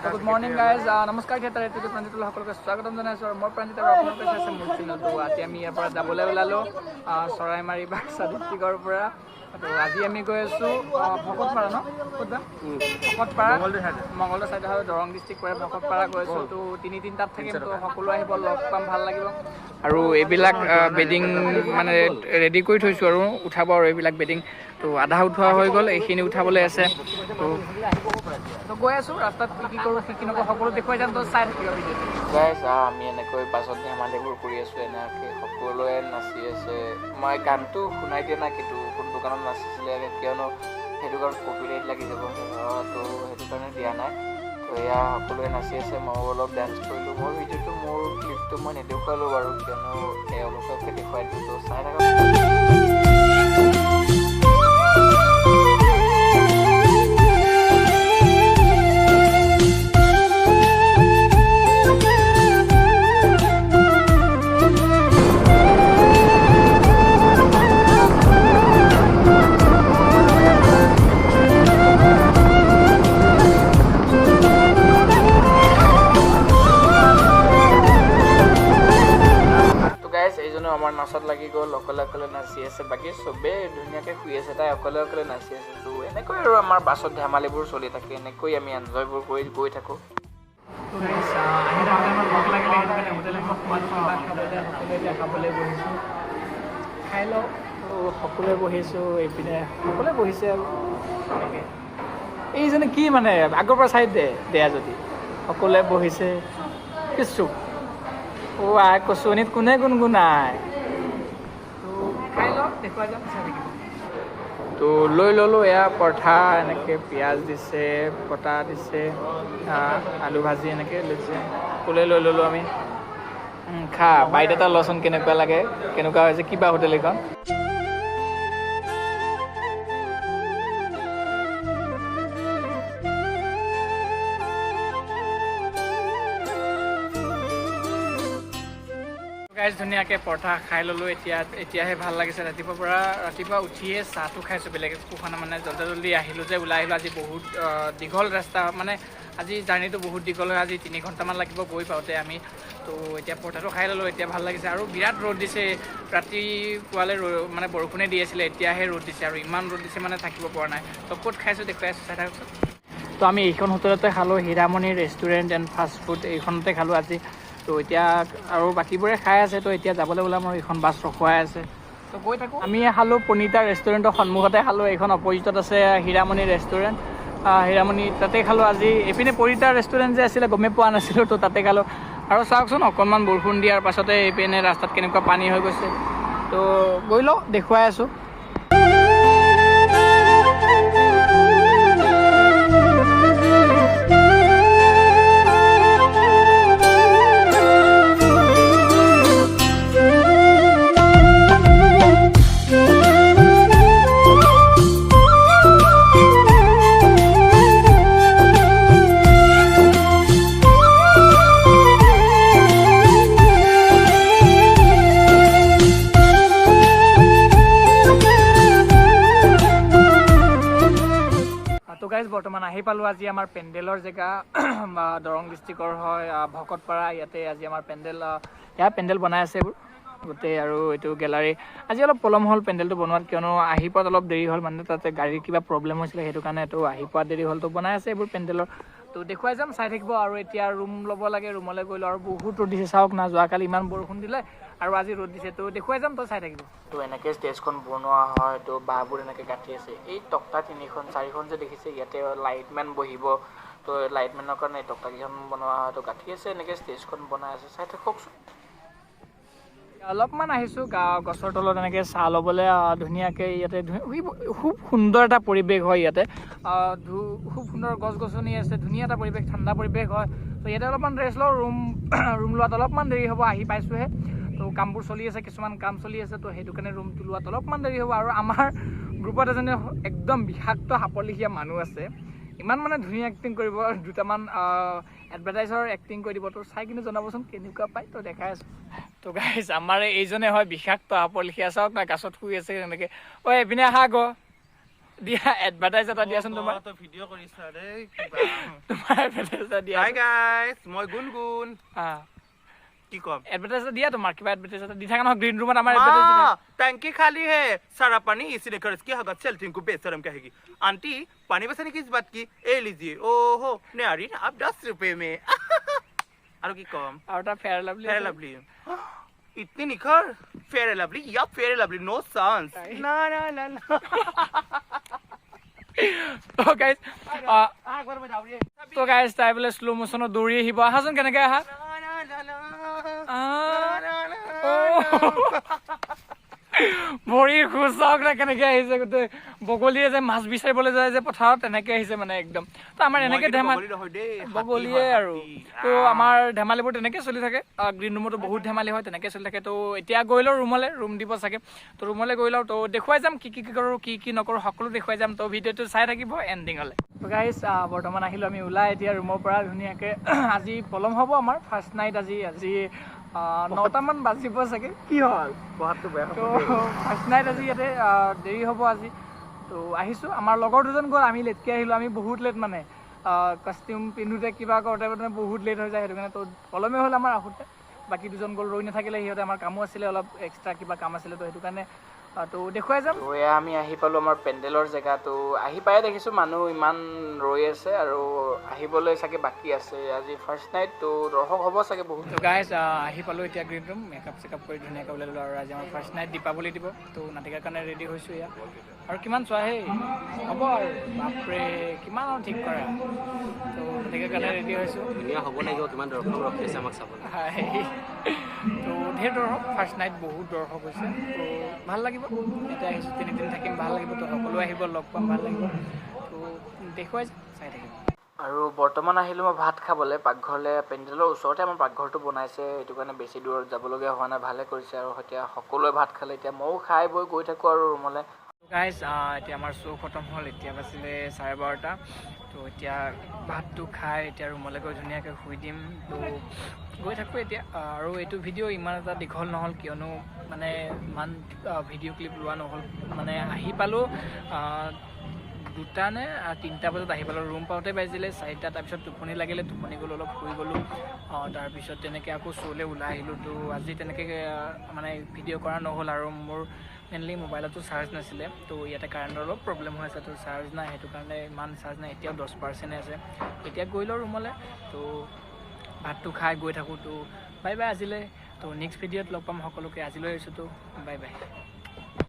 Good morning guys, নমস্কাৰ খেতাৰ এটিটো প্ৰাঞ্জিত সকলোকে স্বাগতম জনাইছো আৰু মই প্ৰাঞ্জিত আৰু আপোনালোকে চাইছে মোৰ চেনেলটো আজি আমি ইয়াৰ পৰা যাবলৈ ওলালো চৰাইমাৰী বাক্সা ডিষ্ট্ৰিক্টৰ পৰা তো আজি আমি গৈ আছো ভকতপাৰা ন ক'ত ভকতপাৰা মংগলদৈ সাইড হয় দৰং ডিষ্ট্ৰিক্ট পৰে ভকতপাৰা গৈ আছো তো 3-3টাত থাকিম তো সকলো আহিব লগ পাম ভাল লাগিব আৰু এইবিলাক বেডিং মানে ৰেডি কৰি থৈছো আৰু উঠাব আৰু এইবিলাক বেডিং তো আধা উঠোৱা হৈ গ'ল এইখিনি উঠাবলৈ আছে তো গৈ আছো ৰাস্তাত কি কৰোঁ কি নকৰোঁ সকলো দেখুৱাই যাম তো চাই থাকিব ভিডিঅ'টো গাইজ আমি এনেকৈ বাছত ধেমালিবোৰ কৰি আছোঁ এনেকৈ সকলোৱে নাচি আছে মই গানটো শুনাই দিয়া নাই কিন্তু কোন দোকানত নাচিছিলে কিয়নো সেইটো কাৰণত কপিৰাইট লাগি যাব তো সেইটো কাৰণে দিয়া নাই তো এয়া সকলোৱে নাচি আছে মই অলপ ডান্স কৰিলোঁ মোৰ ভিডিঅ'টো মোৰ ক্লিপটো মই নেদেখুৱালোঁ বাৰু কিয়নো অলপকৈ দেখুৱাই দিওঁ তো চাই থাকক আমাৰ নাচত লাগি গ'ল অকলে অকলে নাচি আছে বাকী চবেই ধুনীয়াকৈ শুই আছে তাই অকলে অকলে নাচি আছে তো এনেকৈ আৰু আমাৰ বাছত ধেমালিবোৰ চলি থাকে এনেকৈ আমি এনজয়বোৰ কৰি গৈ থাকোঁ খাই লওঁ সকলোৱে বহিছোঁ এইপিনে সকলোৱে বহিছে আৰু এইজনে কি মানে আগৰ পৰা চাই দেয়া যদি সকলোৱে বহিছে কিছু আই কচুৱনীত কোনে গুণগুণাই তো লৈ ল'লোঁ এয়া পৰঠা এনেকৈ পিঁয়াজ দিছে কটা দিছে আলু ভাজি এনেকৈ লৈছে সকলোৱে লৈ ল'লোঁ আমি খা বাইট এটা লচোন কেনেকুৱা লাগে কেনেকুৱা হৈছে কিবা হোটেল এইখন ধুনীয়াকৈ পৰঠা খাই ল'লোঁ এতিয়াহে ভাল লাগিছে ৰাতিপুৱা উঠিয়ে চাহটো খাইছোঁ বেলেগ একো খোৱা মানে জল্দি আহিলোঁ যে ওলাই আহিলোঁ আজি বহুত দীঘল ৰাস্তা মানে আজি জাৰ্ণিটো বহুত দীঘল হয় আজি 3 ঘণ্টামান লাগিব গৈ পাওঁতে আমি তো এতিয়া পৰঠাটো খাই ল'লোঁ এতিয়া ভাল লাগিছে আৰু বিৰাট ৰ'দ দিছে ৰাতিপুৱালৈ মানে বৰষুণে দি আছিলে এতিয়াহে ৰ'দ দিছে আৰু ইমান ৰ'দ দিছে মানে থাকিব পৰা নাই তো ক'ত খাইছোঁ দেখুৱাই আছোঁ চাই থাককচোন তো আমি এইখন হোটেলতে খালোঁ Hiramoni restaurant and fast food এইখনতে খালোঁ আজি তো এতিয়া আৰু বাকীবোৰে খাই আছে তো এতিয়া যাবলৈ ওলাম আৰু এইখন বাছ ৰখুৱাই আছে তো গৈ থাকোঁ আমি খালোঁ পনিতা ৰেষ্টুৰেণ্টৰ সন্মুখতে খালোঁ এইখন অপজিটত আছে হীৰামণি ৰেষ্টুৰেণ্ট হীৰামণি তাতে খালোঁ আজি এইপিনে পনিতা ৰেষ্টুৰেণ্ট যে আছিলে গমেই পোৱা নাছিলোঁ তো তাতে খালোঁ আৰু চাওকচোন অকণমান বৰষুণ দিয়াৰ পাছতে এইপিনে ৰাস্তাত কেনেকুৱা পানী হৈ গৈছে তো গৈ লওঁ দেখুৱাই আছোঁ বৰ্তমান আহি পালোঁ আজি আমাৰ পেণ্ডেলৰ জেগা দৰং ডিষ্ট্ৰিক্টৰ হয় ভকতপাৰা ইয়াতে আজি আমাৰ পেণ্ডেল বনাই আছে এইবোৰ গোটেই আৰু এইটো গেলাৰী আজি অলপ পলম হ'ল পেণ্ডেলটো বনোৱাত কিয়নো আহি পোৱাত অলপ দেৰি হ'ল মানে তাতে গাড়ীৰ কিবা প্ৰব্লেম হৈছিলে সেইটো কাৰণে এইটো আহি পোৱাত দেৰি হ'ল তো বনাই আছে এইবোৰ পেণ্ডেলৰ তো দেখুৱাই যাম চাই থাকিব আৰু এতিয়া ৰুম ল'ব লাগে ৰুমলৈ গৈ লওঁ আৰু বহুত ৰ'দ দিছে চাওক না যোৱাকালি ইমান বৰষুণ দিলে আৰু আজি ৰ'দ দিছে তো দেখুৱাই যাম তো চাই থাকিব তো এনেকৈ ষ্টেজখন বনোৱা হয় তো বাঁহবোৰ এনেকৈ গাঁঠি আছে এই তক্তা 3-4খন যে দেখিছে ইয়াতে লাইটমেন বহিব তো লাইটমেনৰ কাৰণে এই তক্তাকেইখন বনোৱা হয় তো গাঁঠি আছে এনেকৈ ষ্টেজখন বনাই আছে চাই থাককচোন অলপমান আহিছোঁ গছৰ তলত এনেকৈ চাহ ল'বলৈ ধুনীয়াকৈ ইয়াতে খুব সুন্দৰ এটা পৰিৱেশ হয় ইয়াতে খুব সুন্দৰ গছ গছনি আছে ধুনীয়া এটা পৰিৱেশ ঠাণ্ডা পৰিৱেশ হয় তো ইয়াতে অলপমান ৰেষ্ট লওঁ ৰুম লোৱাত অলপমান দেৰি হ'ব আহি পাইছোঁহে তো কামবোৰ চলি আছে কিছুমান কাম চলি আছে তো সেইটো কাৰণে ৰুমটো লোৱাত অলপমান দেৰি হ'ব আৰু আমাৰ গ্ৰুপত এজনী একদম বিষাক্ত সাপলিখীয়া মানুহ আছে ইমান মানে ধুনীয়া এক্টিং কৰিব দুটামান এডভাৰটাইজৰ এক্টিং কৰি দিব তো চাই কিনে জনাবচোন কেনেকুৱা পায় তো দেখাই আছোঁ তো গাইজ আমাৰ এইজনে হয় বিষাক্ত সাপলিখীয়া চাওক না গাছত শুই আছে তেনেকৈ ঐ এইপিনে আহা আকৌ দিয়া এডভাৰটাইজ এটা দিয়াচোন তোমাৰ তো ভিডিও কৰিছা ৰে তোমাৰ এডভাৰটাইজ এটা দিয়া হাই গাইস মই গুনগুন কি কম एडवर्टाइज दिया तुम्हार किबा एडवर्टाइज दी थाका न ग्रीन रूम हमारे एडवर्टाइज दिया टंकी खाली है सारा पानी इसी ने खर्च किया होगा चल तुमको बेशरम कहेगी आंटी पानी बचाने की इस बात की ए लीजिए ओहो न्यारी आप 10 रुपए में और की कम और फेयर लवली इतनी निखर फेयर लवली या फेयर लवली नो चांस ना ना ना तो गाइस ताई बोले स्लो मोशन दौड़ी আহিব আহাচোন কেনেকৈ আহা ভৰি খোজ চাওক না কেনেকৈ আহিছে গোটেই বগলীয়ে যে মাছ বিচাৰিবলৈ যায় যে পথাৰত তেনেকৈ আহিছে মানে একদম তো আমাৰ এনেকৈ ধেমালি বগলীয়ে আৰু তো আমাৰ ধেমালিবোৰ তেনেকৈ চলি থাকে গ্ৰীণ ৰুমতো বহুত ধেমালি হয় তেনেকৈ চলি থাকে তো এতিয়া গৈ লওঁ ৰুমলৈ ৰুম দিব চাগে তো ৰুমলৈ গৈ লওঁ তো দেখুৱাই যাম কি কৰোঁ কি নকৰোঁ সকলো দেখুৱাই যাম তো ভিডিঅ'টো চাই থাকিব এণ্ডিঙলৈ তো গাইছ বৰ্তমান আহিলোঁ আমি ওলাই এতিয়া ৰুমৰ পৰা ধুনীয়াকৈ আজি পলম হ'ব আমাৰ ফাৰ্ষ্ট নাইট আজি 9টামান বাজিব চাগে কি হ'ল পঢ়াটো বেয়া তো ফাৰ্ষ্ট নাইট আজি ইয়াতে দেৰি হ'ব আজি তো আহিছোঁ আমাৰ লগৰ দুজন গ'ল আমি লেটকৈ আহিলোঁ আমি বহুত লেট মানে কষ্টিউম পিন্ধোতে কিবা কৰোঁতে মানে বহুত লেট হৈ যায় সেইটো কাৰণে তো পলমে হ'ল আমাৰ আহোঁতে বাকী দুজন গ'ল ৰৈ নাথাকিলে সিহঁতে আমাৰ কামো আছিলে অলপ এক্সট্ৰা কিবা কাম আছিলে তো সেইটো কাৰণে তো দেখুৱাই যাম তো এয়া আমি আহি পালোঁ আমাৰ পেণ্ডেলৰ জেগা তো আহি পাই দেখিছোঁ মানুহ ইমান ৰৈ আছে আৰু আহিবলৈ চাগে বাকী আছে আজি ফাৰ্ষ্ট নাইট তো দৰ্শক হ'ব চাগে বহুত তো গাইজ আহি পালোঁ এতিয়া গ্ৰীণ ৰুম মেকআপ চেকআপ কৰি ধুনীয়াকৈ ওলাই ল'লোঁ আৰু আজি আমাৰ ফাৰ্ষ্ট নাইট দীপাৱলী দিব তো নাটিকাৰ কাৰণে ৰেডি হৈছোঁ ইয়াত আৰু কিমান চোৱা হেই হ'ব আৰু বাপৰে কিমান আৰু ঠিক কৰা তো নাটিকাৰ কাৰণে ৰেডি হৈছোঁ ধুনীয়া হ'ব লাগিব কিমান দৰ্শক ৰখি আছে আমাক চাবলৈ তো ঢেৰ দৰ্শক ফাৰ্ষ্ট নাইট বহুত দৰ্শক হৈছে তো ভাল লাগিব এতিয়া আহিছোঁ 3 দিন থাকিম ভাল লাগিব তো সকলো আহিব লগ পাম ভাল লাগিব তো দেখুৱাই চাই থাকিম আৰু বৰ্তমান আহিলোঁ মই ভাত খাবলৈ পাকঘৰলৈ পেণ্ডেলৰ ওচৰতে আমাৰ পাকঘৰটো বনাইছে সেইটো কাৰণে বেছি দূৰত যাবলগীয়া হোৱা নাই ভালে কৰিছে আৰু এতিয়া সকলোৱে ভাত খালে এতিয়া ময়ো খাই বৈ গৈ থাকোঁ আৰু ৰুমলৈ গাইজ এতিয়া আমাৰ শ্ব' খতম হ'ল এতিয়া বাজিলে 12:30 তো এতিয়া ভাতটো খাই এতিয়া ৰুমলৈ গৈ ধুনীয়াকৈ শুই দিম তো গৈ থাকোঁ এতিয়া আৰু এইটো ভিডিঅ' ইমান এটা দীঘল নহ'ল কিয়নো মানে ইমান ভিডিঅ' ক্লিপ লোৱা নহ'ল মানে আহি পালোঁ 2টা নে 3টা বজাত আহি পালোঁ ৰুম পাওঁতে বাজিলে 4টা তাৰপিছত টোপনি লাগিলে টোপনি গ'লোঁ অলপ শুই গ'লোঁ তাৰপিছত তেনেকৈ আকৌ শ্ব'লৈ ওলাই আহিলোঁ তো আজি তেনেকৈ মানে ভিডিঅ' কৰা নহ'ল আৰু মোৰ মেইনলি মোবাইলতো চাৰ্জ নাছিলে তো ইয়াতে কাৰেণ্টৰ অলপ প্ৰব্লেম হৈ আছে তো চাৰ্জ নাই সেইটো কাৰণে ইমান চাৰ্জ নাই এতিয়াও 10% আছে এতিয়া গৈ লওঁ ৰুমলৈ তো ভাতটো খাই গৈ থাকোঁ তো বাই বাই আজিলৈ তো নেক্সট ভিডিঅ'ত লগ পাম সকলোকে আজিলৈ আহিছোঁ তো বাই বাই